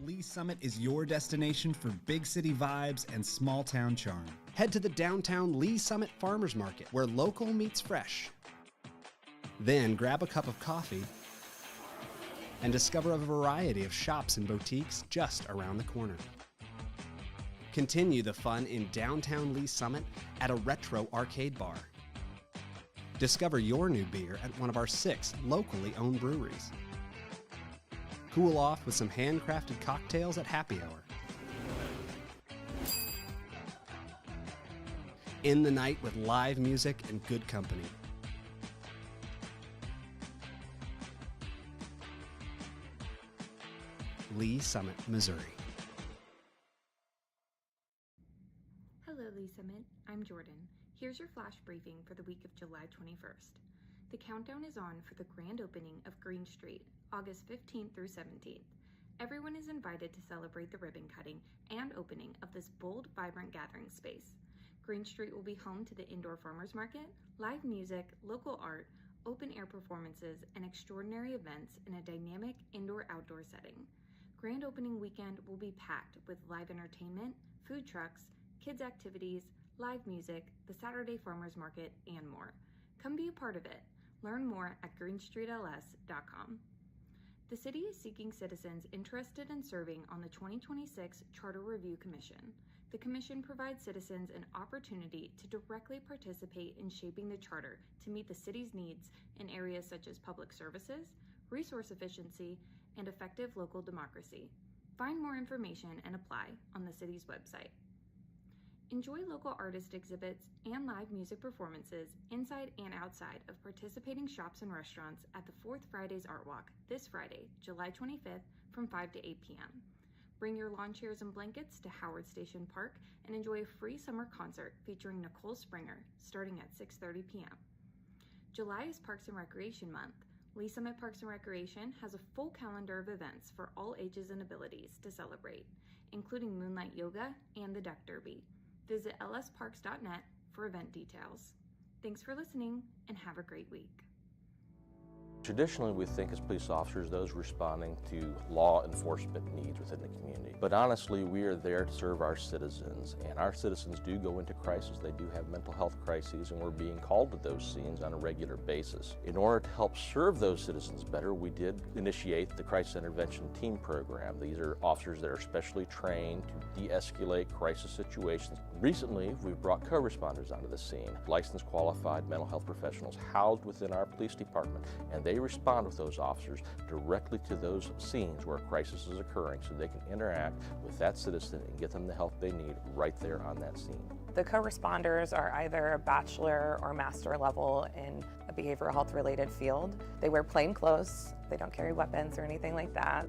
Lee Summit is your destination for big city vibes and small town charm. Head to the downtown Lee Summit Farmers Market, where local meets fresh. Then grab a cup of coffee and discover a variety of shops and boutiques just around the corner. Continue the fun in downtown Lee Summit at a retro arcade bar. Discover your new beer at one of our 6 locally owned breweries. Cool off with some handcrafted cocktails at happy hour. End the night with live music and good company. Lee Summit, Missouri. Hello, Lee Summit. I'm Jordan. Here's your flash briefing for the week of July 21st. The countdown is on for the grand opening of Green Street, August 15th through 17th. Everyone is invited to celebrate the ribbon cutting and opening of this bold, vibrant gathering space. Green Street will be home to the indoor farmers market, live music, local art, open-air performances, and extraordinary events in a dynamic indoor-outdoor setting. Grand opening weekend will be packed with live entertainment, food trucks, kids' activities, live music, the Saturday Farmers Market, and more. Come be a part of it. Learn more at greenstreetls.com. The city is seeking citizens interested in serving on the 2026 Charter Review Commission. The commission provides citizens an opportunity to directly participate in shaping the charter to meet the city's needs in areas such as public services, resource efficiency, and effective local democracy. Find more information and apply on the city's website. Enjoy local artist exhibits and live music performances inside and outside of participating shops and restaurants at the 4th Fridays Art Walk this Friday, July 25th from 5 to 8 p.m. Bring your lawn chairs and blankets to Howard Station Park and enjoy a free summer concert featuring Nicole Springer starting at 6:30 p.m. July is Parks and Recreation Month. Lee Summit Parks and Recreation has a full calendar of events for all ages and abilities to celebrate, including Moonlight Yoga and the Duck Derby. Visit lsparks.net for event details. Thanks for listening and have a great week. Traditionally, we think as police officers, those responding to law enforcement needs within the community. But honestly, we are there to serve our citizens, and our citizens do go into crisis. They do have mental health crises, and we're being called to those scenes on a regular basis. In order to help serve those citizens better, we did initiate the Crisis Intervention Team Program. These are officers that are specially trained to de-escalate crisis situations. Recently, we've brought co-responders onto the scene, licensed qualified mental health professionals housed within our police department, and they respond with those officers directly to those scenes where a crisis is occurring so they can interact with that citizen and get them the help they need right there on that scene. The co-responders are either a bachelor or master level in a behavioral health related field. They wear plain clothes, they don't carry weapons or anything like that.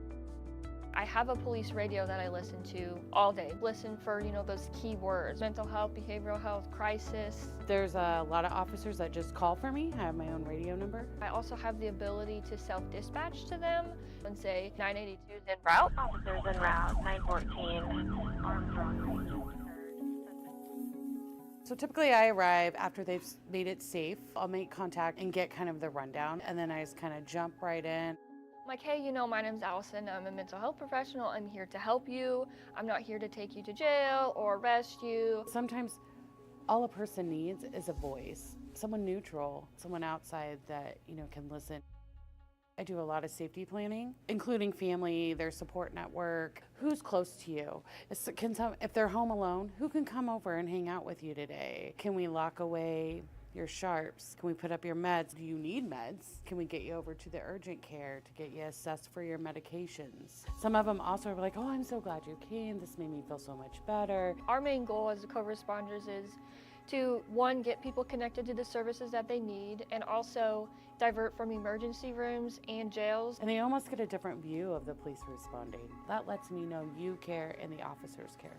I have a police radio that I listen to all day. Listen for, those key words: mental health, behavioral health, crisis. There's a lot of officers that just call for me. I have my own radio number. I also have the ability to self-dispatch to them and say 982 is en route. Officers en route, 914, Armstrong. So typically I arrive after they've made it safe. I'll make contact and get kind of the rundown, and then I just kind of jump right in. I'm like, hey, my name's Allison. I'm a mental health professional. I'm here to help you. I'm not here to take you to jail or arrest you. Sometimes all a person needs is a voice, someone neutral, someone outside that, can listen. I do a lot of safety planning, including family, their support network, who's close to you. If they're home alone, who can come over and hang out with you today? Can we lock away your sharps? Can we put up your meds? Do you need meds? Can we get you over to the urgent care to get you assessed for your medications? Some of them also are like, oh, I'm so glad you came. This made me feel so much better. Our main goal as the co-responders is to, one, get people connected to the services that they need, and also divert from emergency rooms and jails. And they almost get a different view of the police responding. That lets me know you care and the officers care.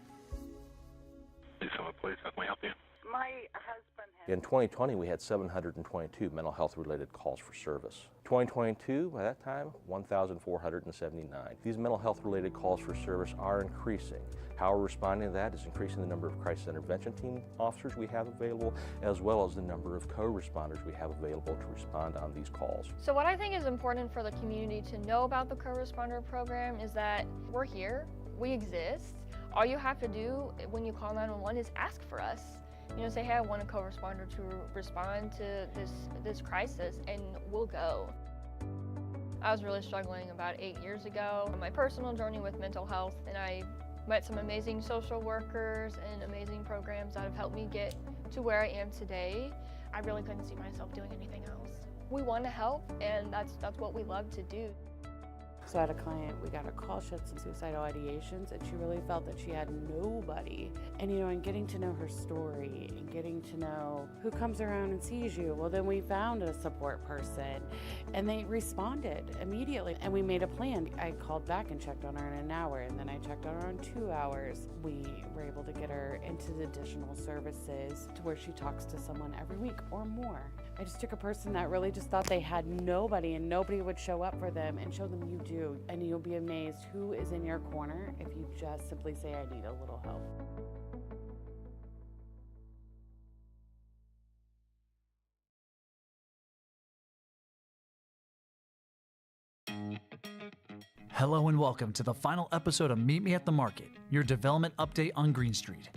Please, Police, how can we help you? My husband has... In 2020, we had 722 mental health related calls for service. 2022, by that time, 1,479. These mental health related calls for service are increasing. How we're responding to that is increasing the number of crisis intervention team officers we have available, as well as the number of co-responders we have available to respond on these calls. So what I think is important for the community to know about the co-responder program is that we're here, we exist. All you have to do when you call 911 is ask for us. You know, say, hey, I want a co-responder to respond to this crisis, and we'll go. I was really struggling about 8 years ago on my personal journey with mental health, and I met some amazing social workers and amazing programs that have helped me get to where I am today. I really couldn't see myself doing anything else. We want to help, and that's what we love to do. So I had a client, we got a call, she had some suicidal ideations, and she really felt that she had nobody. And you know, and getting to know her story and getting to know who comes around and sees you, well then we found a support person and they responded immediately and we made a plan. I called back and checked on her in an hour, and then I checked on her in 2 hours. We were able to get her into the additional services to where she talks to someone every week or more. I just took a person that really just thought they had nobody and nobody would show up for them, and show them you do. And you'll be amazed who is in your corner if you just simply say, I need a little help. Hello and welcome to the final episode of Meet Me at the Market, your development update on Green Street.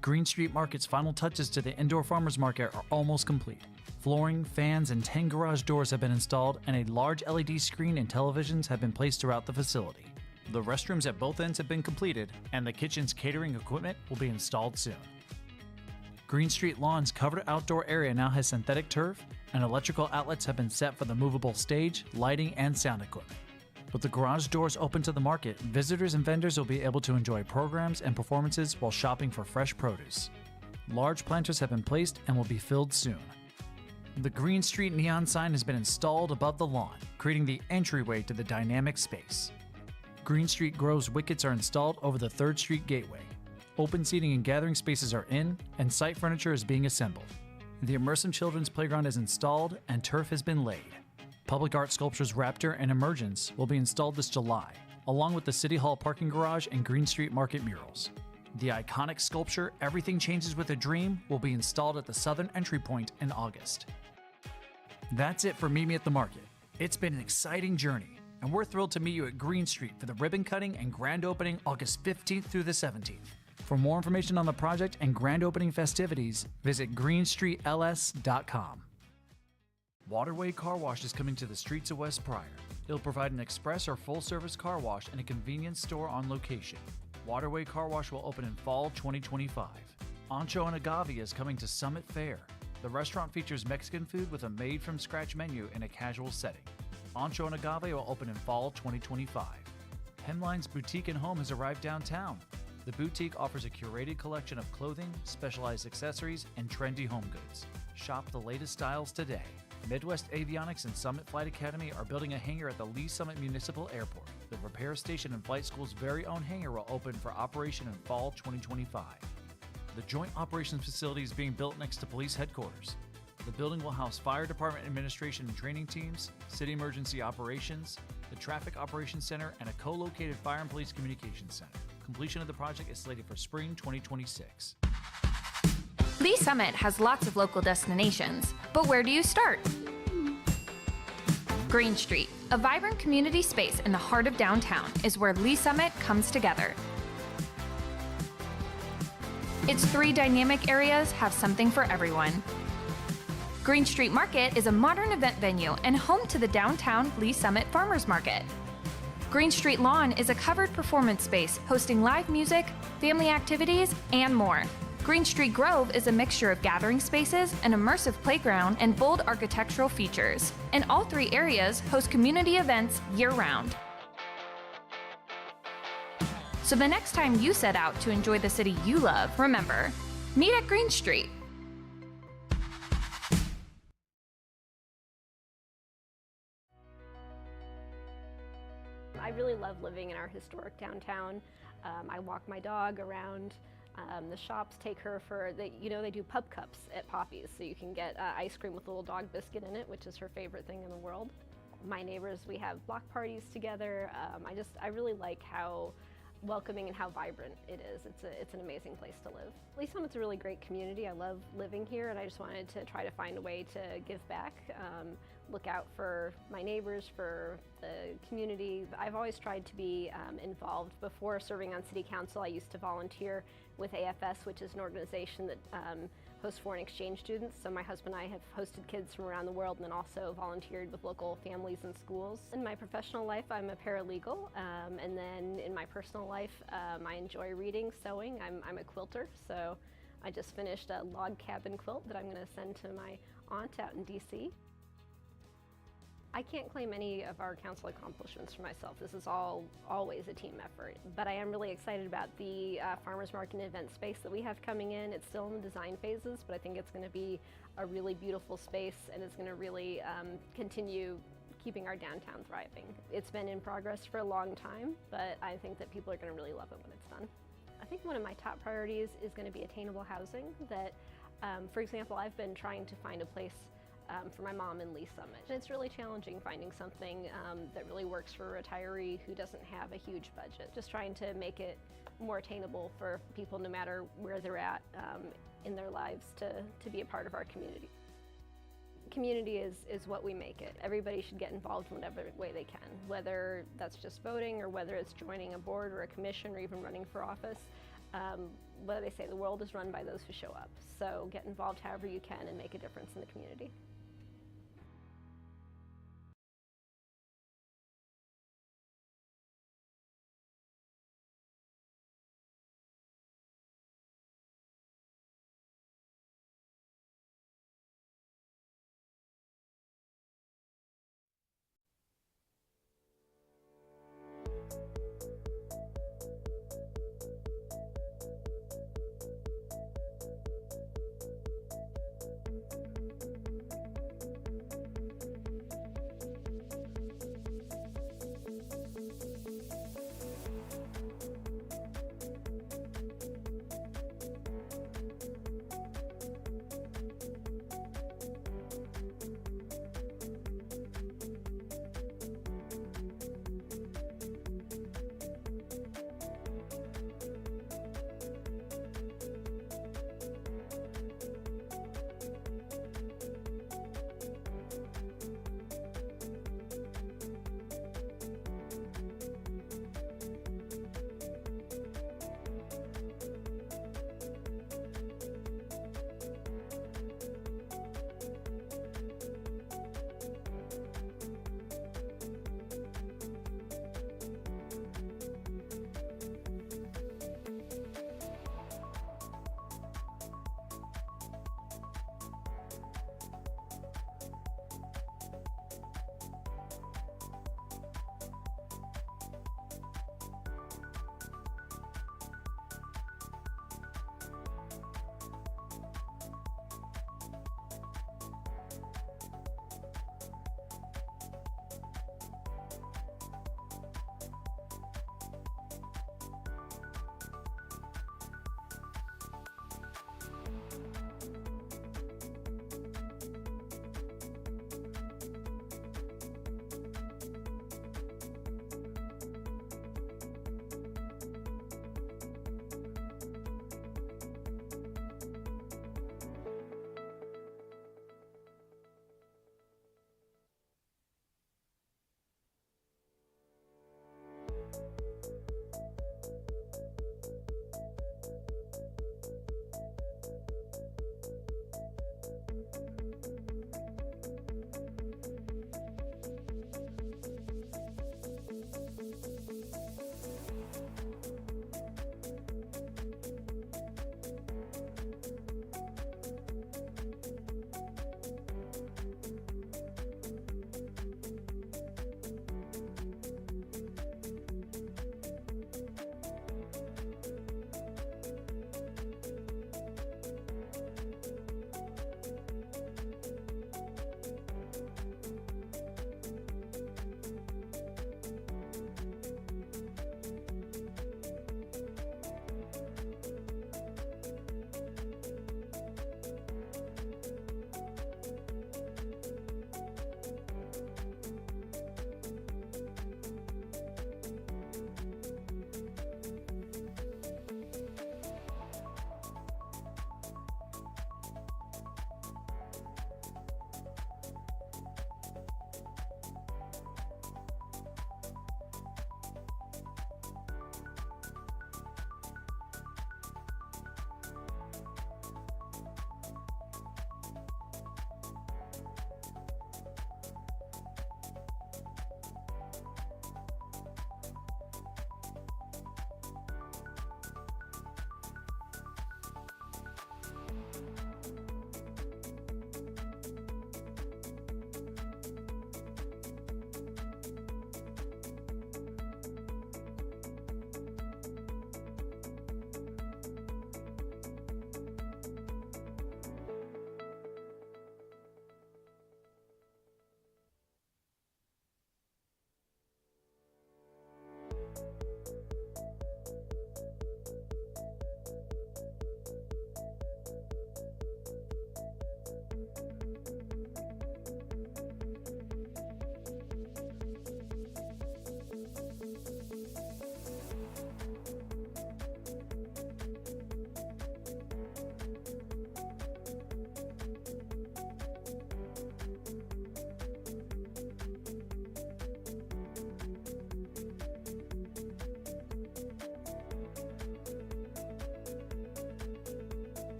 Green Street Market's final touches to the indoor farmers market are almost complete. Flooring, fans, and 10 garage doors have been installed, and a large LED screen and televisions have been placed throughout the facility. The restrooms at both ends have been completed, and the kitchen's catering equipment will be installed soon. Green Street Lawn's covered outdoor area now has synthetic turf, and electrical outlets have been set for the movable stage, lighting, and sound equipment. With the garage doors open to the market, visitors and vendors will be able to enjoy programs and performances while shopping for fresh produce. Large planters have been placed and will be filled soon. The Green Street neon sign has been installed above the lawn, creating the entryway to the dynamic space. Green Street Grove's wickets are installed over the 3rd Street gateway. Open seating and gathering spaces are in, and site furniture is being assembled. The immersive children's playground is installed and turf has been laid. Public art sculptures Raptor and Emergence will be installed this July, along with the City Hall parking garage and Green Street Market murals. The iconic sculpture Everything Changes with a Dream will be installed at the southern entry point in August. That's it for Meet Me at the Market. It's been an exciting journey, and we're thrilled to meet you at Green Street for the ribbon cutting and grand opening August 15th through the 17th. For more information on the project and grand opening festivities, visit greenstreetls.com. Waterway Car Wash is coming to the streets of West Pryor. It'll provide an express or full-service car wash and a convenience store on location. Waterway Car Wash will open in fall 2025. Ancho and Agave is coming to Summit Fair. The restaurant features Mexican food with a made-from-scratch menu in a casual setting. Ancho and Agave will open in fall 2025. Hemline's Boutique and Home has arrived downtown. The boutique offers a curated collection of clothing, specialized accessories, and trendy home goods. Shop the latest styles today. Midwest Avionics and Summit Flight Academy are building a hangar at the Lee Summit Municipal Airport. The repair station and flight school's very own hangar will open for operation in fall 2025. The Joint Operations Facility is being built next to police headquarters. The building will house fire department administration and training teams, city emergency operations, the traffic operations center, and a co-located fire and police communications center. Completion of the project is slated for spring 2026. Lee Summit has lots of local destinations, but where do you start? Green Street, a vibrant community space in the heart of downtown, is where Lee Summit comes together. Its 3 dynamic areas have something for everyone. Green Street Market is a modern event venue and home to the downtown Lee Summit Farmers Market. Green Street Lawn is a covered performance space hosting live music, family activities, and more. Green Street Grove is a mixture of gathering spaces, an immersive playground, and bold architectural features. And all 3 areas host community events year-round. So the next time you set out to enjoy the city you love, remember, meet at Green Street. I really love living in our historic downtown. I walk my dog around The shops take her for, they do pub cups at Poppy's, so you can get ice cream with a little dog biscuit in it, which is her favorite thing in the world. My neighbors, we have block parties together. I really like how welcoming and how vibrant it is. It's an amazing place to live. Lee Summit's a really great community. I love living here, and I just wanted to try to find a way to give back, look out for my neighbors, for the community. I've always tried to be involved. Before serving on city council, I used to volunteer with AFS, which is an organization that hosts foreign exchange students. So my husband and I have hosted kids from around the world and then also volunteered with local families and schools. In my professional life, I'm a paralegal, and then in my personal life, I enjoy reading, sewing. I'm a quilter, so I just finished a log cabin quilt that I'm going to send to my aunt out in DC. I can't claim any of our council accomplishments for myself. This is always a team effort. But I am really excited about the farmers market and event space that we have coming in. It's still in the design phases, but I think it's going to be a really beautiful space, and it's going to really continue keeping our downtown thriving. It's been in progress for a long time, but I think that people are going to really love it when it's done. I think one of my top priorities is going to be attainable housing. That, for example, I've been trying to find a place for my mom in Lee Summit. And it's really challenging finding something that really works for a retiree who doesn't have a huge budget. Just trying to make it more attainable for people no matter where they're at in their lives to be a part of our community. Community is what we make it. Everybody should get involved in whatever way they can, whether that's just voting or whether it's joining a board or a commission or even running for office. What they say, the world is run by those who show up. So get involved however you can and make a difference in the community.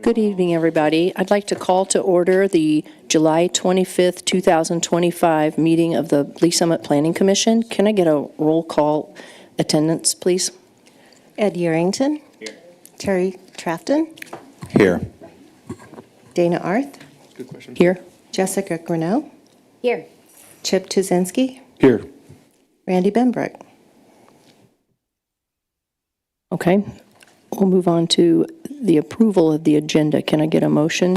Good evening, everybody. I'd like to call to order the July 25th, 2025 meeting of the Lee Summit Planning Commission. Can I get a roll call attendance, please? Ed Yerington. Here. Terry Trafton. Here. Dana Arth. Good question. Here. Jessica Grinnell. Here. Chip Tuzinski. Here. Randy Benbrook. Okay. We'll move on to the approval of the agenda. Can I get a motion?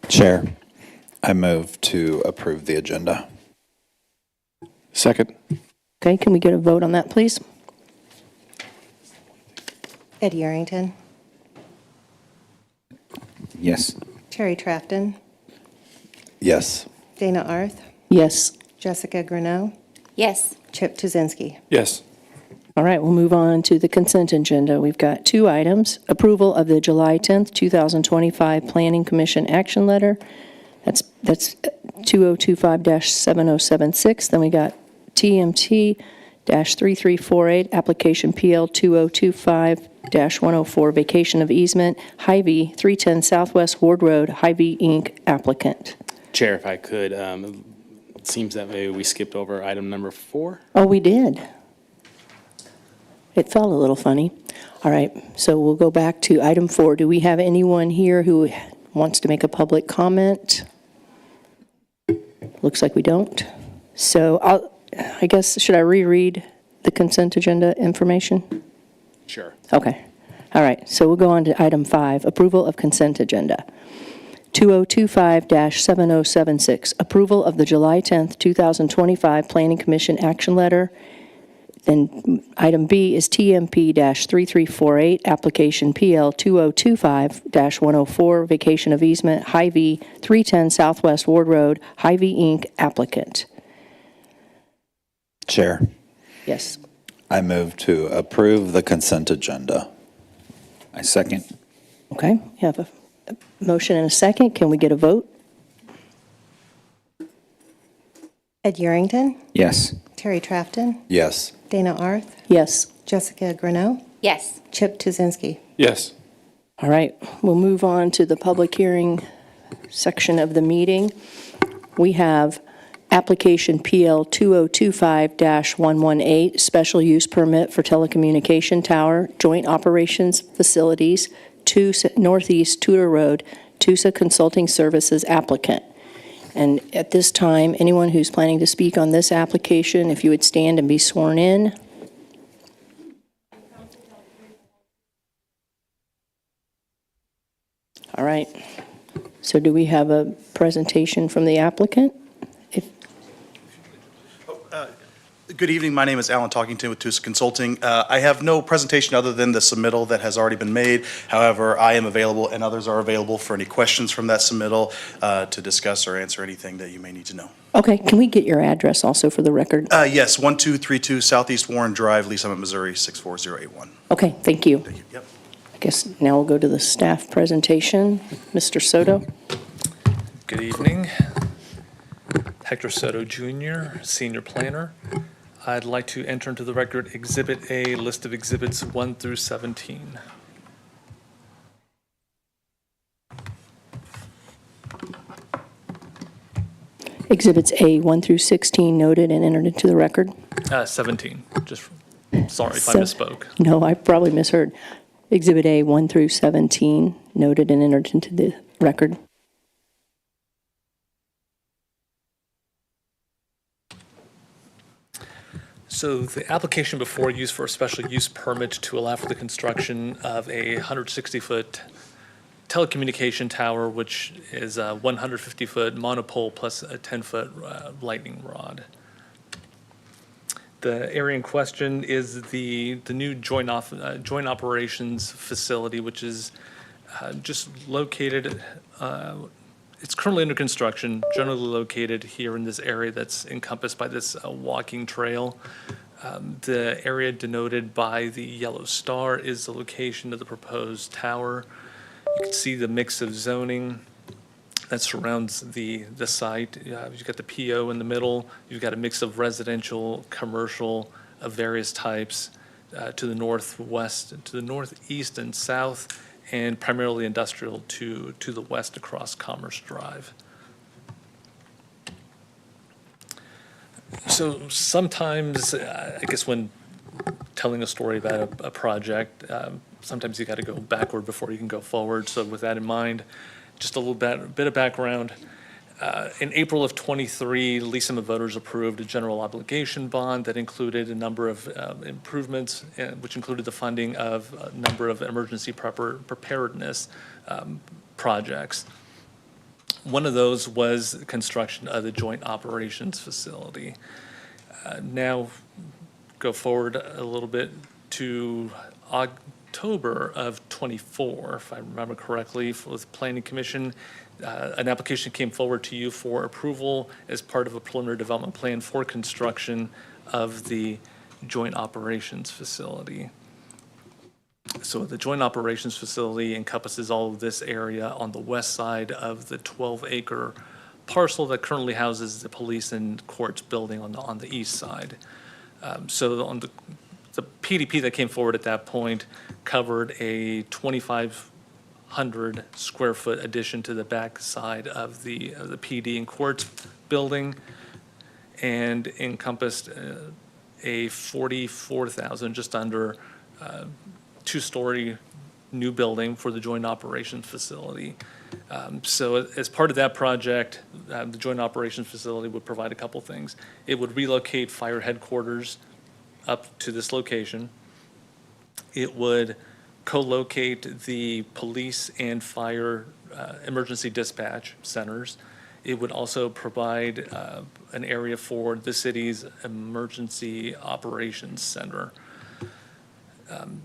Chair, I move to approve the agenda. Second. Okay, can we get a vote on that, please? Ed Yerington. Yes. Terry Trafton. Yes. Dana Arth. Yes. Jessica Grinnell. Yes. Chip Tuzinski. Yes. All right, we'll move on to the consent agenda. We've got two items. Approval of the July 10th, 2025 Planning Commission action letter. That's 2025-7076. Then we got TMT-3348 application PL 2025-104 vacation of easement, Hy-Vee 310 Southwest Ward Road, Hy-Vee Inc. applicant. Chair, if I could, it seems that maybe we skipped over item number 4. Oh, we did. It felt a little funny. All right, so we'll go back to item 4. Do we have anyone here who wants to make a public comment? Looks like we don't. So I guess, should I reread the consent agenda information? Sure. Okay. All right, so we'll go on to item 5, approval of consent agenda. 2025-7076, approval of the July 10th, 2025 Planning Commission action letter. Then item B is TMP-3348, application PL 2025-104, vacation of easement, Hy-Vee 310 Southwest Ward Road, Hy-Vee Inc. applicant. Chair, Yes. I move to approve the consent agenda. I second. Okay, you have a motion and a second. Can we get a vote? Ed Yerington. Yes. Terry Trafton. Yes. Dana Arth. Yes. Jessica Grinnell. Yes. Chip Tuzinski. Yes. All right, we'll move on to the public hearing section of the meeting. We have application PL 2025-118, special use permit for telecommunication tower, joint operations facilities, Northeast Tudor Road, Tusa Consulting Services applicant. And at this time, anyone who's planning to speak on this application, if you would stand and be sworn in. All right. So do we have a presentation from the applicant? Good evening. My name is Alan Talkington with Tusa Consulting. I have no presentation other than the submittal that has already been made. However, I am available and others are available for any questions from that submittal to discuss or answer anything that you may need to know. Okay. Can we get your address also for the record? Yes, 1232 Southeast Warren Drive, Lee Summit, Missouri, 64081. Okay. Thank you. Thank you. Yep. I guess now we'll go to the staff presentation. Mr. Soto. Good evening. Hector Soto Jr., Senior Planner. I'd like to enter into the record Exhibit A, list of exhibits 1 through 17. Exhibits A 1 through 16 noted and entered into the record. 17, just sorry if I misspoke. No, I probably misheard. Exhibit A 1 through 17 noted and entered into the record. So the application before you is for a special use permit to allow for the construction of a 160-foot telecommunication tower, which is a 150-foot monopole plus a 10-foot lightning rod. The area in question is the new joint operations facility, which is just located. It's currently under construction, generally located here in this area that's encompassed by this walking trail. The area denoted by the yellow star is the location of the proposed tower. You can see the mix of zoning that surrounds the site. You've got the PO in the middle. You've got a mix of residential, commercial of various types. to the northwest, to the northeast and south, and primarily industrial to the west across Commerce Drive. So sometimes, I guess when telling a story about a project, sometimes you got to go backward before you can go forward. So with that in mind, just a little bit of background. In April of '23, Lee Summit voters approved a general obligation bond that included a number of improvements, which included the funding of a number of emergency preparedness projects. One of those was construction of the Joint Operations Facility. Now, go forward a little bit to October of '24, if I remember correctly, with Planning Commission. An application came forward to you for approval as part of a preliminary development plan for construction of the Joint Operations Facility. So the Joint Operations Facility encompasses all of this area on the west side of the 12-acre parcel that currently houses the police and courts building on the east side. So on the PDP that came forward at that point covered a 2,500 square foot addition to the back side of the PD and courts building, and encompassed a 44,000, just under, two-story new building for the Joint Operations Facility. So as part of that project, the Joint Operations Facility would provide a couple things. It would relocate fire headquarters up to this location. It would co-locate the police and fire emergency dispatch centers. It would also provide an area for the city's emergency operations center.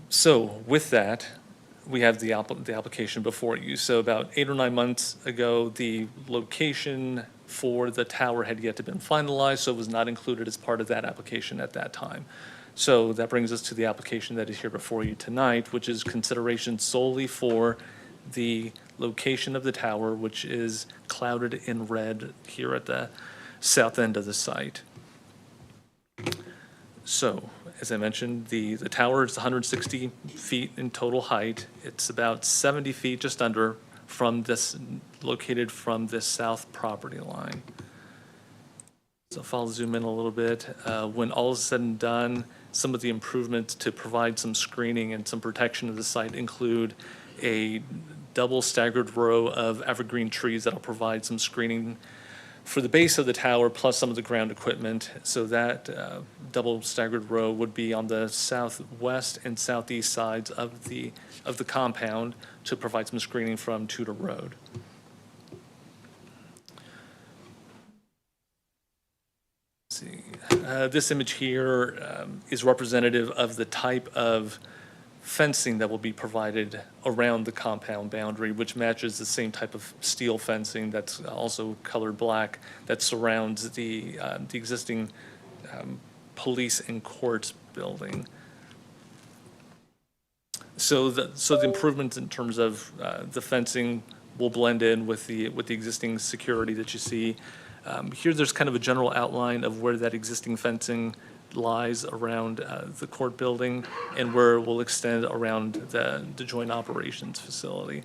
So with that, we have the application before you. So about 8 or 9 months ago, the location for the tower had yet to been finalized, so it was not included as part of that application at that time. So that brings us to the application that is here before you tonight, which is consideration solely for the location of the tower, which is clouded in red here at the south end of the site. So, as I mentioned, the tower is 160 feet in total height. It's about 70 feet, just under, located from this south property line. So if I'll zoom in a little bit, when all is said and done, some of the improvements to provide some screening and some protection of the site include a double staggered row of evergreen trees that'll provide some screening for the base of the tower, plus some of the ground equipment. So that double staggered row would be on the southwest and southeast sides of the compound to provide some screening from Tudor Road. Let's see. This image here is representative of the type of fencing that will be provided around the compound boundary, which matches the same type of steel fencing that's also colored black that surrounds the existing police and courts building. So the improvements in terms of the fencing will blend in with the existing security that you see. Here there's kind of a general outline of where that existing fencing lies around the court building and where it will extend around the Joint Operations Facility.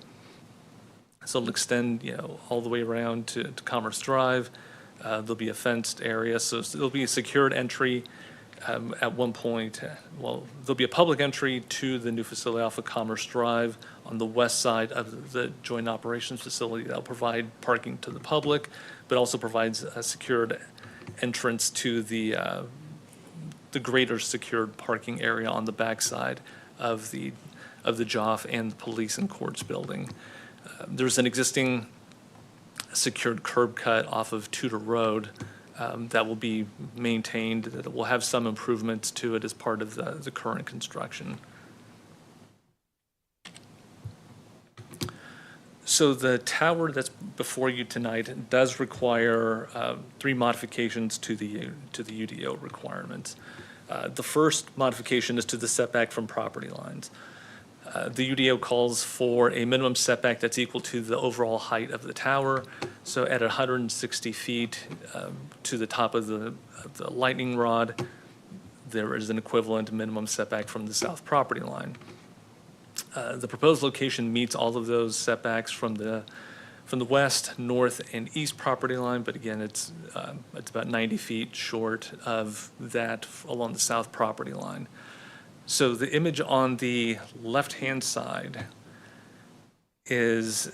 So it'll extend, all the way around to Commerce Drive. There'll be a fenced area, so there'll be a secured entry at one point. Well, there'll be a public entry to the new facility off of Commerce Drive on the west side of the Joint Operations Facility. That'll provide parking to the public, but also provides a secured entrance to the greater secured parking area on the backside of the JOF and the police and courts building. There's an existing secured curb cut off of Tudor Road that will be maintained, that will have some improvements to it as part of the current construction. So the tower that's before you tonight does require 3 modifications to the UDO requirements. The first modification is to the setback from property lines. The UDO calls for a minimum setback that's equal to the overall height of the tower. So at 160 feet to the top of the lightning rod, there is an equivalent minimum setback from the south property line. The proposed location meets all of those setbacks from the west, north, and east property line, but again, it's about 90 feet short of that along the south property line. So the image on the left-hand side is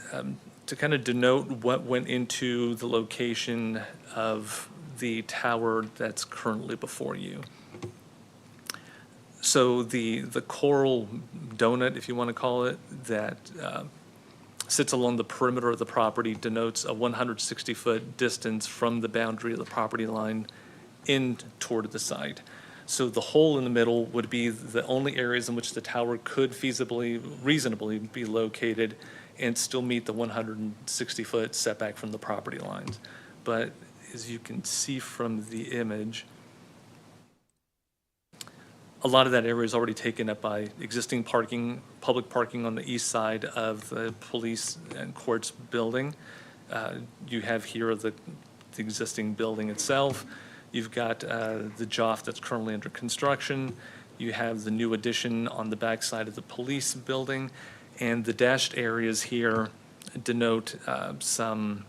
to kind of denote what went into the location of the tower that's currently before you. So the coral donut, if you want to call it, that sits along the perimeter of the property denotes a 160-foot distance from the boundary of the property line in toward the site. So the hole in the middle would be the only areas in which the tower could reasonably be located and still meet the 160-foot setback from the property lines. But as you can see from the image, a lot of that area is already taken up by existing parking, public parking on the east side of the police and courts building. You have here the existing building itself. You've got the JOF that's currently under construction. You have the new addition on the back side of the police building. And the dashed areas here denote some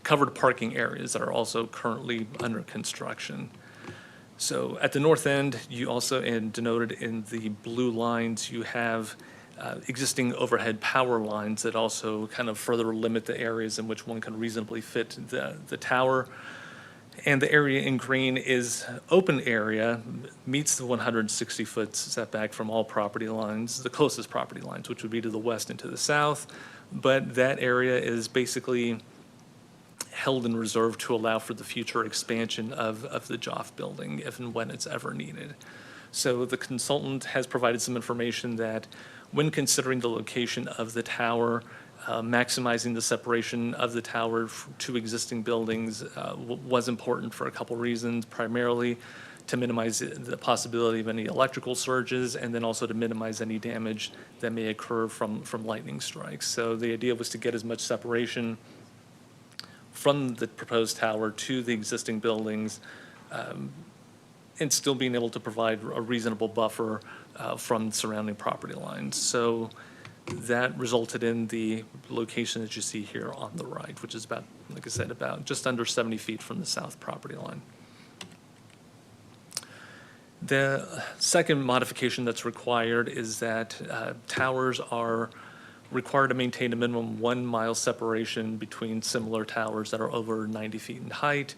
covered parking areas that are also currently under construction. So at the north end, you also, and denoted in the blue lines, you have existing overhead power lines that also kind of further limit the areas in which one can reasonably fit the tower. And the area in green is open area, meets the 160-foot setback from all property lines, the closest property lines, which would be to the west and to the south. But that area is basically held in reserve to allow for the future expansion of the JOF building if and when it's ever needed. So the consultant has provided some information that when considering the location of the tower, maximizing the separation of the tower to existing buildings was important for a couple reasons, primarily to minimize the possibility of any electrical surges and then also to minimize any damage that may occur from lightning strikes. So the idea was to get as much separation from the proposed tower to the existing buildings and still being able to provide a reasonable buffer from surrounding property lines. So that resulted in the location that you see here on the right, which is about, like I said, about just under 70 feet from the south property line. The second modification that's required is that towers are required to maintain a minimum 1 mile separation between similar towers that are over 90 feet in height.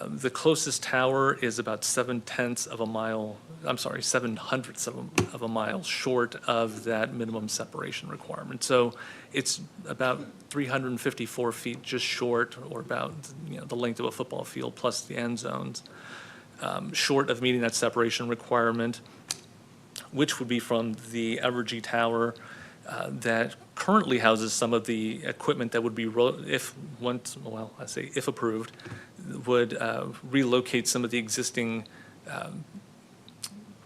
The closest tower is about 7/10 of a mile, I'm sorry, 7/100 of a mile short of that minimum separation requirement. So it's about 354 feet just short, or about the length of a football field plus the end zones, short of meeting that separation requirement, which would be from the Evergy Tower that currently houses some of the equipment that would be, if approved, would relocate some of the existing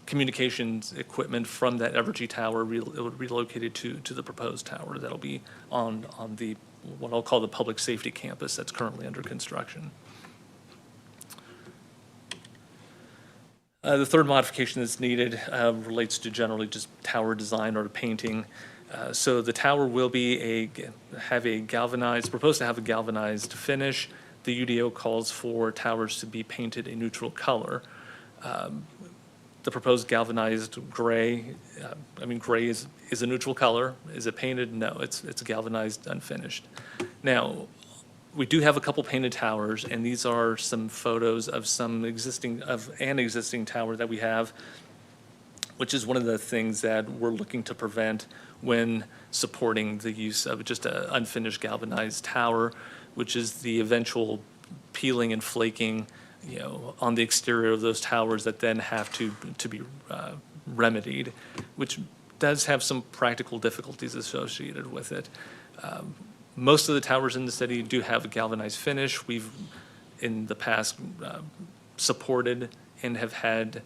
communications equipment from that Evergy Tower. It would relocate it to the proposed tower that'll be on the, what I'll call the public safety campus that's currently under construction. The third modification that's needed relates to generally just tower design or painting. So the tower will be proposed to have a galvanized finish. The UDO calls for towers to be painted a neutral color. The proposed galvanized gray, gray is a neutral color. Is it painted? No, it's galvanized unfinished. Now, we do have a couple painted towers, and these are some photos of an existing tower that we have, which is one of the things that we're looking to prevent when supporting the use of just an unfinished galvanized tower, which is the eventual peeling and flaking, on the exterior of those towers that then have to be remedied, which does have some practical difficulties associated with it. Most of the towers in the city do have a galvanized finish. We've, in the past, supported and have had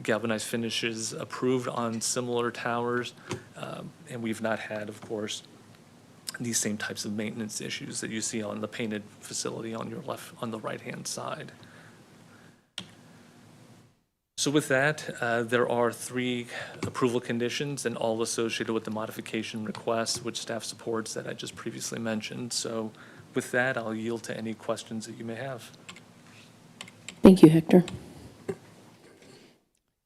galvanized finishes approved on similar towers, and we've not had, of course, these same types of maintenance issues that you see on the painted facility on the right-hand side. So with that, there are 3 approval conditions and all associated with the modification request, which staff supports that I just previously mentioned. So with that, I'll yield to any questions that you may have. Thank you, Hector.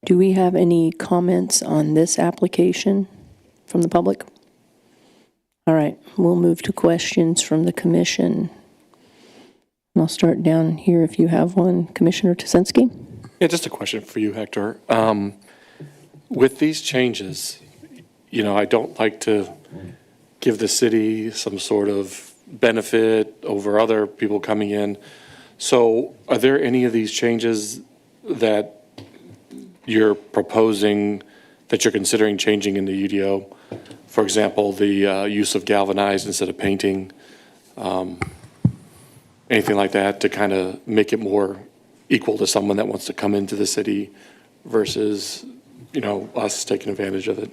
Do we have any comments on this application from the public? All right, we'll move to questions from the commission. And I'll start down here if you have one. Commissioner Tusinski? Yeah, just a question for you, Hector. With these changes, I don't like to give the city some sort of benefit over other people coming in. So are there any of these changes that you're proposing that you're considering changing in the UDO? For example, the use of galvanized instead of painting, anything like that to kind of make it more equal to someone that wants to come into the city versus, us taking advantage of it?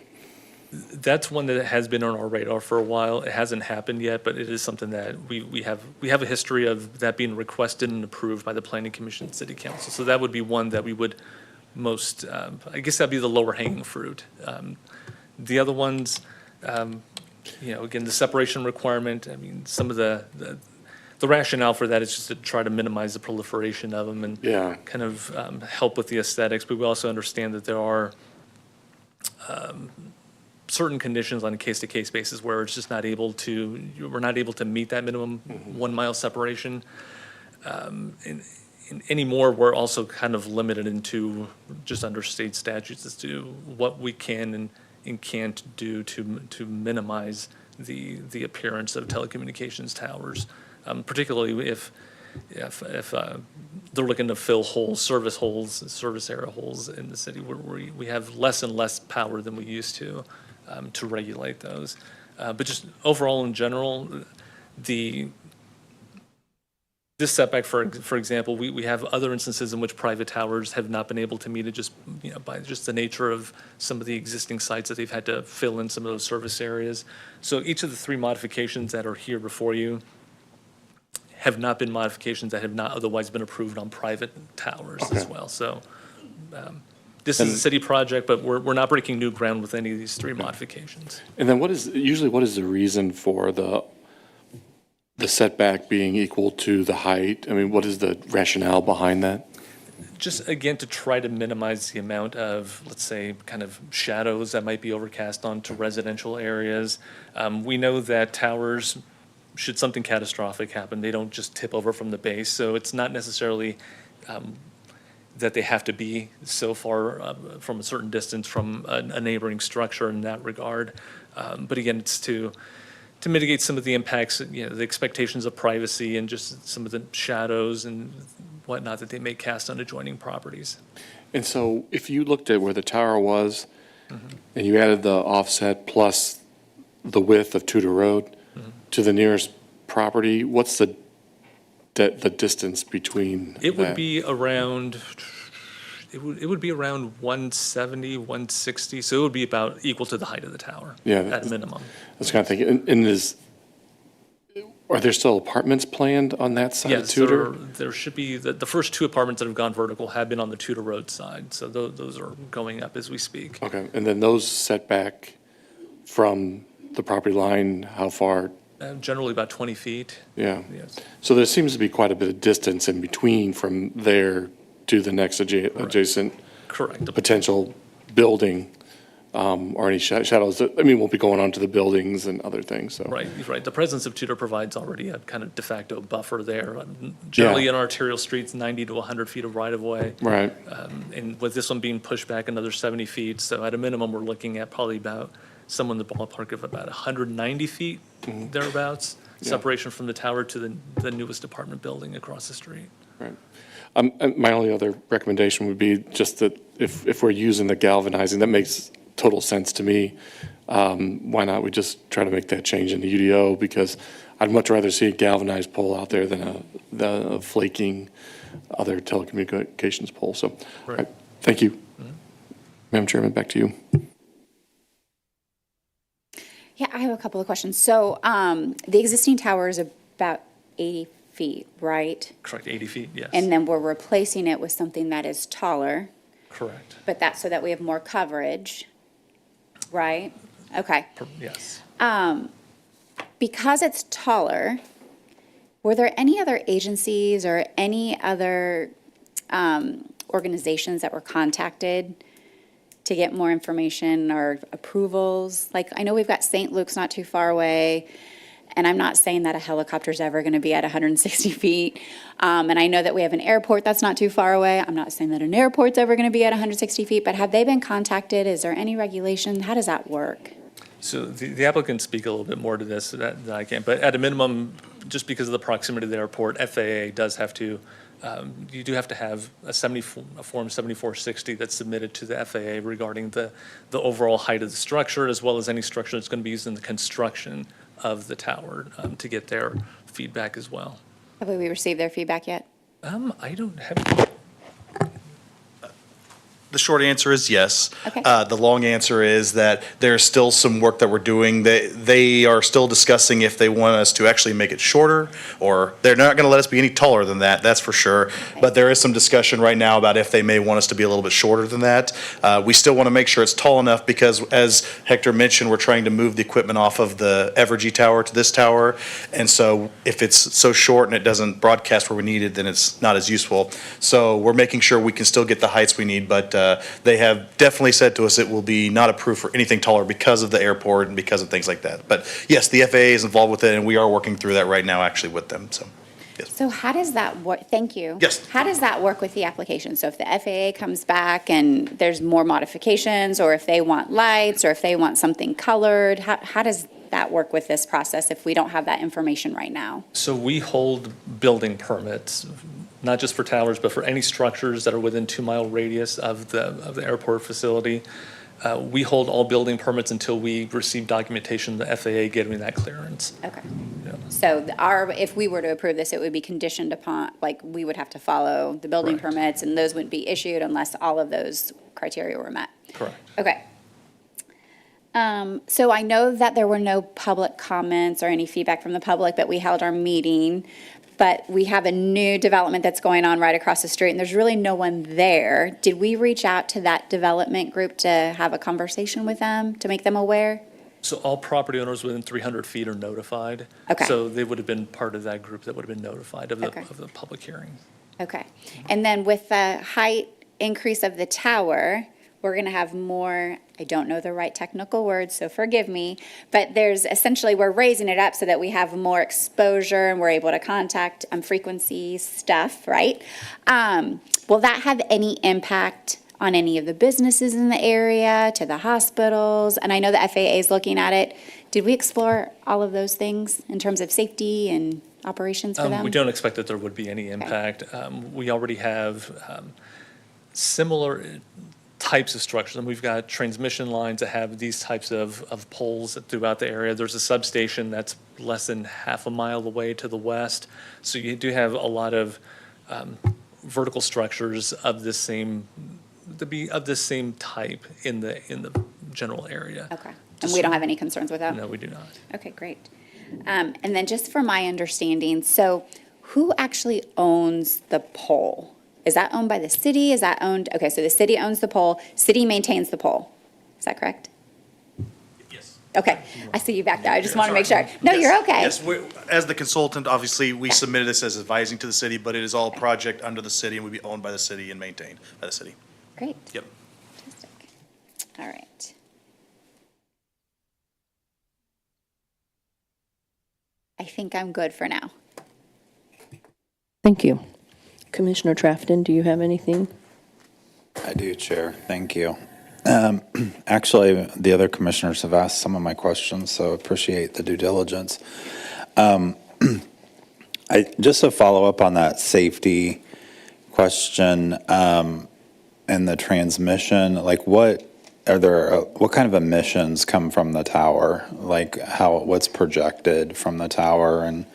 That's one that has been on our radar for a while. It hasn't happened yet, but it is something that we have a history of that being requested and approved by the Planning Commission and City Council. So that would be one that we would most, I guess that'd be the lower hanging fruit. The other ones, again, the separation requirement, I mean, some of the rationale for that is just to try to minimize the proliferation of them and kind of help with the aesthetics. But we also understand that there are certain conditions on a case-to-case basis where it's just we're not able to meet that minimum 1 mile separation. Anymore, we're also kind of limited into just under state statutes as to what we can and can't do to minimize the appearance of telecommunications towers, particularly if they're looking to fill service area holes in the city where we have less and less power than we used to regulate those. But just overall in general, this setback, for example, we have other instances in which private towers have not been able to meet it just by just the nature of some of the existing sites that they've had to fill in some of those service areas. So each of the 3 modifications that are here before you have not been modifications that have not otherwise been approved on private towers as well. So this is a city project, but we're not breaking new ground with any of these 3 modifications. And then what is the reason for the setback being equal to the height? I mean, what is the rationale behind that? Just, again, to try to minimize the amount of, let's say, kind of shadows that might be overcast onto residential areas. We know that towers, should something catastrophic happen, they don't just tip over from the base. So it's not necessarily that they have to be so far from a certain distance from a neighboring structure in that regard. But again, it's to mitigate some of the impacts, the expectations of privacy and just some of the shadows and whatnot that they may cast on adjoining properties. And so if you looked at where the tower was and you added the offset plus the width of Tudor Road to the nearest property, what's the distance between It would be around, it would be around 170, 160. So it would be about equal to the height of the tower at minimum. That's kind of thinking. And are there still apartments planned on that side of Yes, Tudor? there should be. The first 2 apartments that have gone vertical have been on the Tudor Road side. So those are going up as we speak. Okay. And then those set back from the property line, how far? Generally about 20 feet. Yeah. Yes. So there seems to be quite a bit of distance in between from there to the next adjacent potential building, or any shadows that, won't be going onto the buildings and other things. So. Right. The presence of Tudor provides already a kind of de facto buffer there. Generally in arterial streets, 90 to 100 feet of right-of-way. Right. And with this one being pushed back another 70 feet, so at a minimum, we're looking at probably about somewhere in the ballpark of about 190 feet, thereabouts, separation from the tower to the newest apartment building across the street. Right. My only other recommendation would be just that if we're using the galvanizing, that makes total sense to me. Why not we just try to make that change in the UDO, because I'd much rather see a galvanized pole out there than a flaking other telecommunications pole. So, right. Thank you. Madam Chairman, back to you. Yeah, I have a couple of questions. So the existing tower is about 80 feet, right? Correct, 80 feet, yes. And then we're replacing it with something that is taller. Correct. But that's so that we have more coverage, right? Okay. Yes. Because it's taller, were there any other agencies or any other organizations that were contacted to get more information or approvals? Like, I know we've got St. Luke's not too far away, and I'm not saying that a helicopter's ever going to be at 160 feet. And I know that we have an airport that's not too far away. I'm not saying that an airport's ever going to be at 160 feet, but have they been contacted? Is there any regulation? How does that work? So the applicants speak a little bit more to this than I can, but at a minimum, just because of the proximity to the airport, FAA does have to, you do have to have a Form 7460 that's submitted to the FAA regarding the overall height of the structure, as well as any structure that's going to be used in the construction of the tower, to get their feedback as well. Have we received their feedback yet? I don't have. The short answer is yes. Okay. The long answer is that there's still some work that we're doing. They are still discussing if they want us to actually make it shorter, or they're not going to let us be any taller than that, that's for sure. Okay. But there is some discussion right now about if they may want us to be a little bit shorter than that. We still want to make sure it's tall enough because, as Hector mentioned, we're trying to move the equipment off of the Evergy tower to this tower. And so if it's so short and it doesn't broadcast where we need it, then it's not as useful. So we're making sure we can still get the heights we need, but they have definitely said to us it will be not approved for anything taller because of the airport and because of things like that. But yes, the FAA is involved with it, and we are working through that right now actually with them. So, yes. So how does that work? Thank you. Yes. How does that work with the application? So if the FAA comes back and there's more modifications, or if they want lights, or if they want something colored, how does that work with this process if we don't have that information right now? So we hold building permits, not just for towers, but for any structures that are within 2-mile radius of the airport facility. We hold all building permits until we receive documentation, the FAA giving that clearance. Okay. Yeah. So if we were to approve this, it would be conditioned upon, like, we would have to follow the building Correct. permits, and those wouldn't be issued unless all of those criteria were met. Correct. Okay. So I know that there were no public comments or any feedback from the public, but we held our meeting. But we have a new development that's going on right across the street, and there's really no one there. Did we reach out to that development group to have a conversation with them, to make them aware? So all property owners within 300 feet are notified. Okay. So they would have been part of that group that would have been notified of the, Okay. of the public hearing. Okay. And then with the height increase of the tower, we're going to have more, I don't know the right technical words, so forgive me, but there's essentially, we're raising it up so that we have more exposure and we're able to contact frequency stuff, right? Will that have any impact on any of the businesses in the area, to the hospitals? And I know the FAA is looking at it. Did we explore all of those things in terms of safety and operations for them? We don't expect that there would be any impact. We already have similar types of structures, and we've got transmission lines that have these types of poles throughout the area. There's a substation that's less than half a mile away to the west, so you do have a lot of vertical structures of this same type in the general area. Okay, and we don't have any concerns with that? No, we do not. Okay, great. And then just for my understanding, so who actually owns the pole? Is that owned by the city? Is that owned? Okay, so the city owns the pole, city maintains the pole. Is that correct? Yes. Okay, I see you back there. I just want to make sure. No, you're okay. Yes, as the consultant, obviously, we submitted this as advising to the city, but it is all project under the city and would be owned by the city and maintained by the city. Great. Yep. Fantastic. All right. I think I'm good for now. Thank you. Commissioner Trafton, do you have anything? I do, Chair. Thank you. Actually, the other commissioners have asked some of my questions, so appreciate the due diligence. Just to follow up on that safety question and the transmission, like what kind of emissions come from the tower? Like what's projected from the tower? And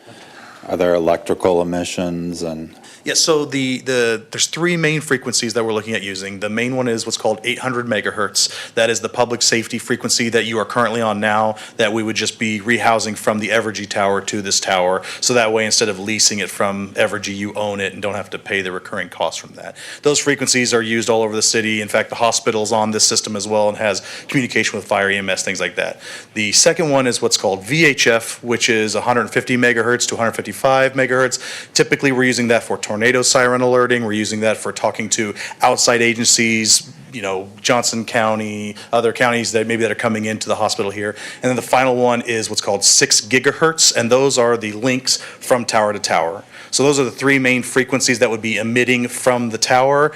Are there electrical emissions and? Yeah, so there's three main frequencies that we're looking at using. The main one is what's called 800 megahertz. That is the public safety frequency that you are currently on now, that we would just be rehousing from the Evergy tower to this tower. So that way, instead of leasing it from Evergy, you own it and don't have to pay the recurring costs from that. Those frequencies are used all over the city. In fact, the hospital's on this system as well and has communication with fire, EMS, things like that. The second one is what's called VHF, which is 150 megahertz to 155 megahertz. Typically, we're using that for tornado siren alerting. We're using that for talking to outside agencies, you know, Johnson County, other counties that are coming into the hospital here. And then the final one is what's called 6 gigahertz, and those are the links from tower to tower. So those are the three main frequencies that would be emitting from the tower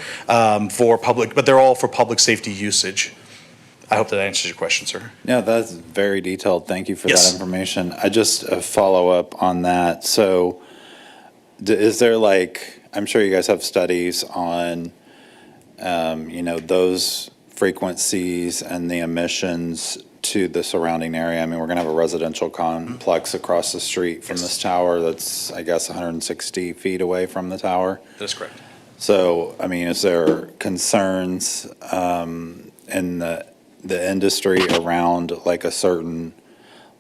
for public, but they're all for public safety usage. I hope that answers your question, sir. Yeah, that's very detailed. Thank you for that information. I just follow up on that. So is there I'm sure you guys have studies on, those frequencies and the emissions to the surrounding area. I mean, we're going to have a residential complex across the street from this tower that's, I guess, 160 feet away from the tower. That's correct. So, I mean, is there concerns in the industry around a certain,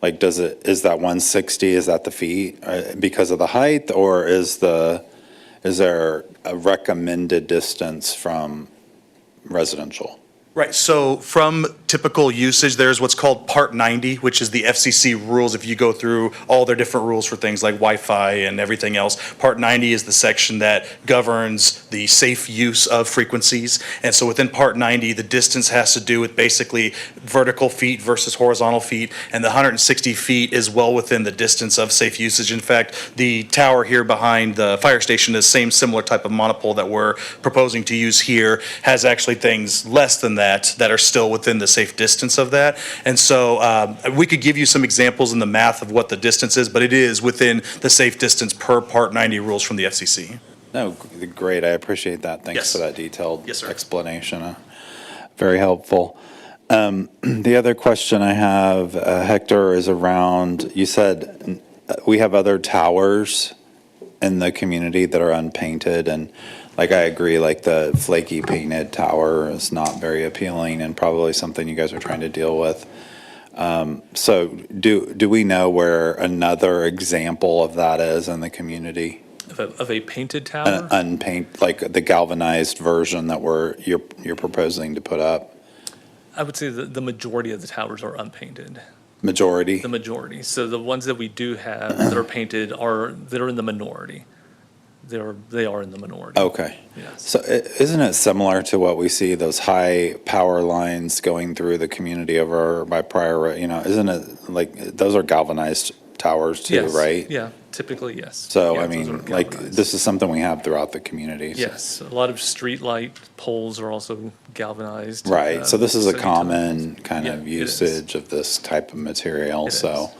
is that 160, is that the feet because of the height, or is there a recommended distance from residential? Right, so from typical usage, there's what's called Part 90, which is the FCC rules. If you go through all their different rules for things like Wi-Fi and everything else, Part 90 is the section that governs the safe use of frequencies. And so within Part 90, the distance has to do with basically vertical feet versus horizontal feet, and the 160 feet is well within the distance of safe usage. In fact, the tower here behind the fire station, the same similar type of monopole that we're proposing to use here, has actually things less than that are still within the safe distance of that. And so we could give you some examples in the math of what the distance is, but it is within the safe distance per Part 90 rules from the FCC. No, great. I appreciate that. Thanks for that detailed sir. explanation. Very helpful. The other question I have, Hector, is around, you said we have other towers in the community that are unpainted, and I agree, the flaky painted tower is not very appealing and probably something you guys are trying to deal with. So do we know where another example of that is in the community? Of a painted tower? Unpainted, the galvanized version that you're proposing to put up? I would say that the majority of the towers are unpainted. Majority? The majority. So the ones that we do have that are painted they're in the minority. They are in the minority. Okay. Yes. So isn't it similar to what we see, those high power lines going through the community over by Prior, isn't it those are galvanized towers too, Yes. right? Yeah, typically, yes. So, Yeah, I those mean, are galvanized. this is something we have throughout the community. So. Yes, a lot of street light poles are also galvanized. Right, so this is a so common kind Yeah, of it is. usage of this type of material, It so.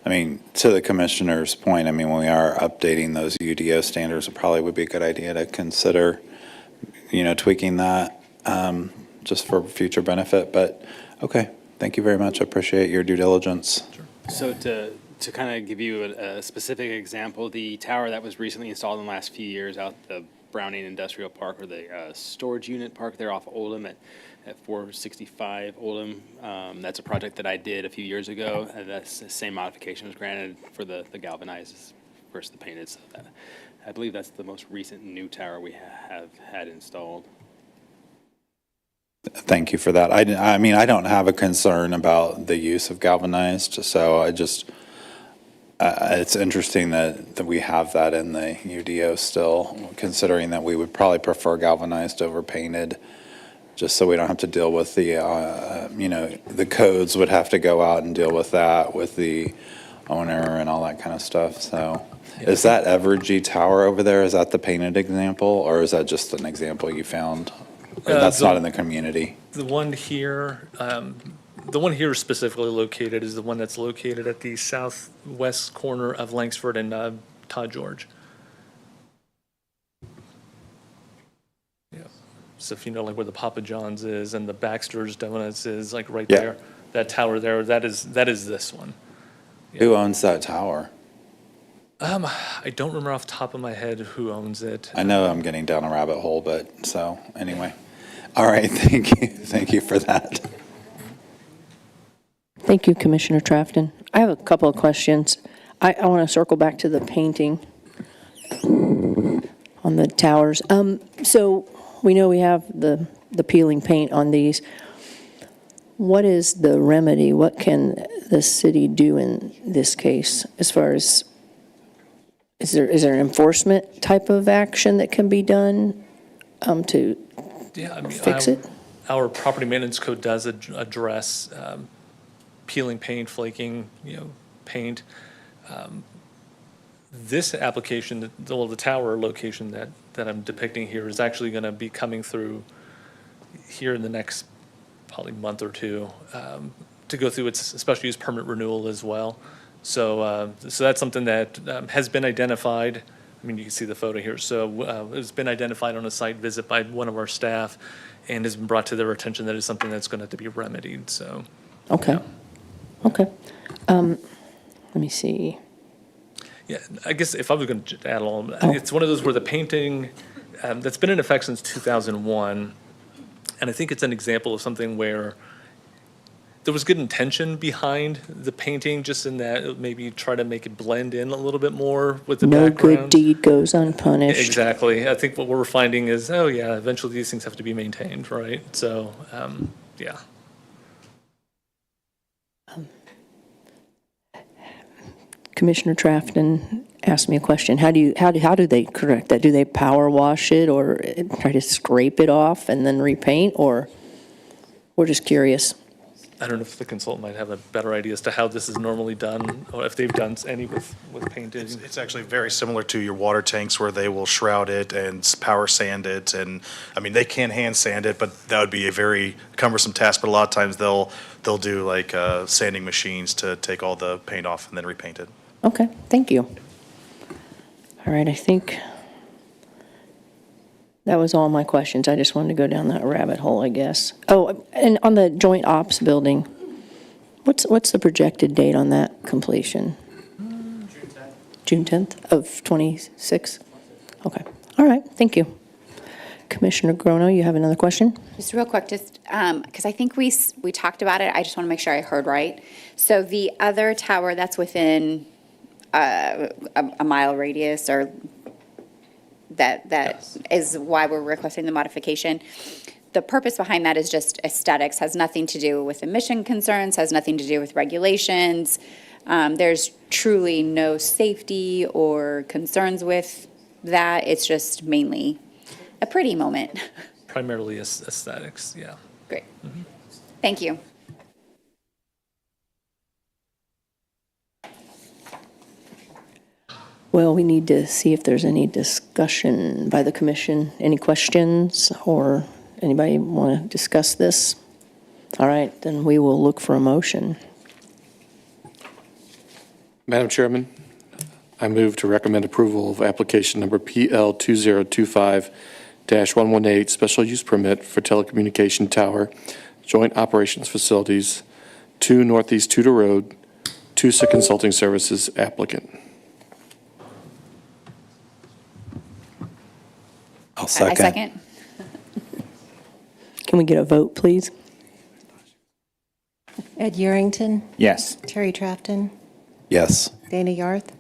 I mean, to the commissioner's point, I mean, when we are updating those UDO standards, it probably would be a good idea to consider, tweaking that, just for future benefit, but, okay, thank you very much, I appreciate your due diligence. So to kind of give you a specific example, the tower that was recently installed in the last few years out the Browning Industrial Park, or the storage unit park there off Oldham at 465 Oldham. That's a project that I did a few years ago, and that's the same modification was granted for the galvanized versus the painted. So I believe that's the most recent new tower we have had installed. Thank you for that. I mean, I don't have a concern about the use of galvanized, so I just, it's interesting that we have that in the UDO still, considering that we would probably prefer galvanized over painted, just so we don't have to deal with the, the codes would have to go out and deal with that with the owner and all that kind of stuff. So is that Evergy Tower over there, is that the painted example, or is that just an example you found? Or that's not in the community? The one here specifically located is the one that's located at the southwest corner of Langsford and Todd George. Yeah. So if you know where the Papa John's is and the Baxter's Donuts is right there, that tower there, that is this one. Who owns that tower? I don't remember off the top of my head who owns it. I know I'm getting down a rabbit hole, but so anyway. All right, thank you. Thank you for that. Thank you, Commissioner Trafton. I have a couple of questions. I want to circle back to the painting on the towers. So we know we have the peeling paint on these. What is the remedy? What can the city do in this case as far as, is there an enforcement type of action that can be done to fix it? Our property maintenance code does address peeling paint, flaking, paint. This application, the tower location that I'm depicting here is actually going to be coming through here in the next probably month or two to go through its special use permit renewal as well. So that's something that has been identified. I mean, you can see the photo here. So it's been identified on a site visit by one of our staff and has been brought to their attention that it's something that's going to have to be remedied. So. Okay. Yeah. Okay. Let me see. Yeah, I guess if I was going to add along, it's one of those where the painting that's been in effect since 2001, and I think it's an example of something where there was good intention behind the painting, just in that it maybe try to make it blend in a little bit more with the background. No good deed goes unpunished. Exactly. I think what we're finding is, eventually these things have to be maintained, right? So, yeah. Commissioner Trafton asked me a question. How do they correct that? Do they power wash it or try to scrape it off and then repaint, or we're just curious? I don't know if the consultant might have a better idea as to how this is normally done, or if they've done any with painting. It's actually very similar to your water tanks, where they will shroud it and power sand it. And I mean, they can hand sand it, but that would be a very cumbersome task. But a lot of times they'll do like sanding machines to take all the paint off and then repaint it. Okay, thank you. All right, I think that was all my questions. I just wanted to go down that rabbit hole, I guess. Oh, and on the joint ops building, what's the projected date on that completion? June 10th of 26? Okay, all right, thank you. Commissioner Grono, you have another question? Just real quick, because I think we talked about it. I just want to make sure I heard right. So the other tower that's within a mile radius, or that yes, is why we're requesting the modification. The purpose behind that is just aesthetics, has nothing to do with emission concerns, has nothing to do with regulations. There's truly no safety or concerns with that. It's just mainly a pretty moment. Primarily aesthetics, yeah. Great. Mm-hmm. Thank you. Well, we need to see if there's any discussion by the commission. Any questions, or anybody want to discuss this? All right, then we will look for a motion. Madam Chairman, I move to recommend approval of application number PL 2025-118, special use permit for telecommunication tower, joint operations facilities, 2 Northeast Tudor Road, Tusa Consulting Services, applicant. I'll second. I second. Can we get a vote, please? Ed Yerington, Yes. Terry Trafton, Yes. Dana Yarth,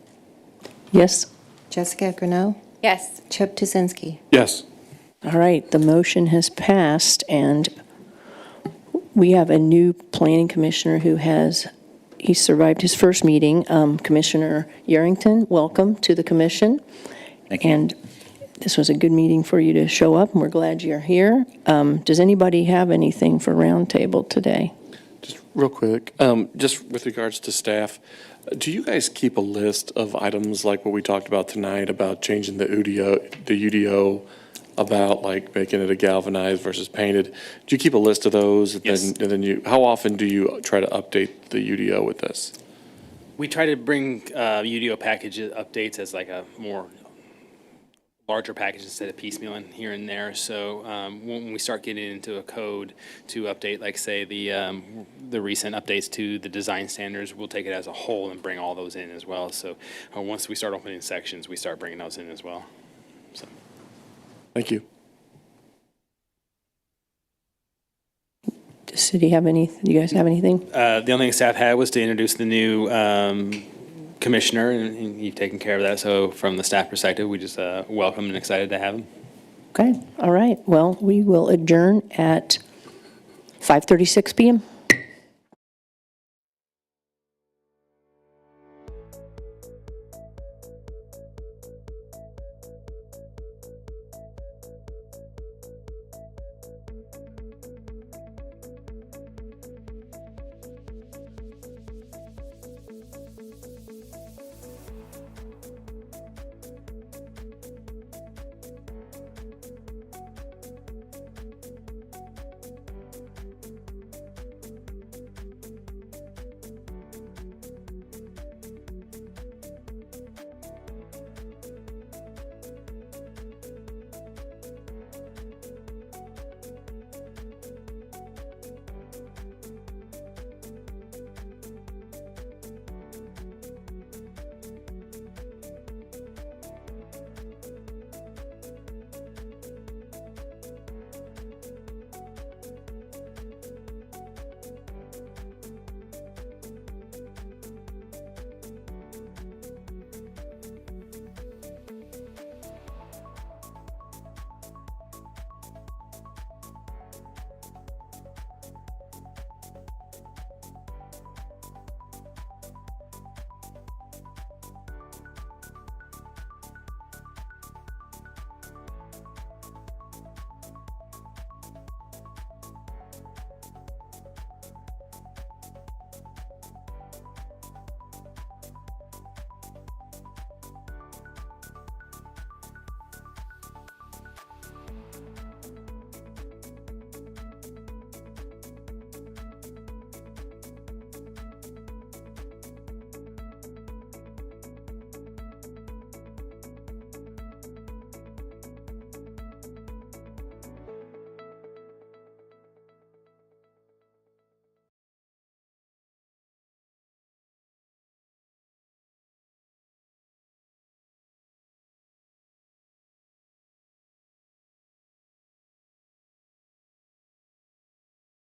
Yes? Jessica Greneau, Yes. Chip Tusinski. Yes. All right, the motion has passed, and we have a new planning commissioner he survived his first meeting. Commissioner Yerington, welcome to the commission. Thank you. And this was a good meeting for you to show up, and we're glad you're here. Does anybody have anything for Roundtable today? Just real quick, just with regards to staff, do you guys keep a list of items like what we talked about tonight about changing the UDO, about like making it a galvanized versus painted? Do you keep a list of those? Yes. And then how often do you try to update the UDO with this? We try to bring UDO package updates as like a more larger packages instead of piecemealing here and there. So when we start getting into a code to update, like say the recent updates to the design standards, we'll take it as a whole and bring all those in as well. So once we start opening sections, we start bringing those in as well. So. Thank you. Does city have any, do you guys have anything? The only thing staff had was to introduce the new commissioner, and you've taken care of that. So from the staff perspective, we just welcome and excited to have him. Okay, all right. Well, we will adjourn at 5:36 p.m.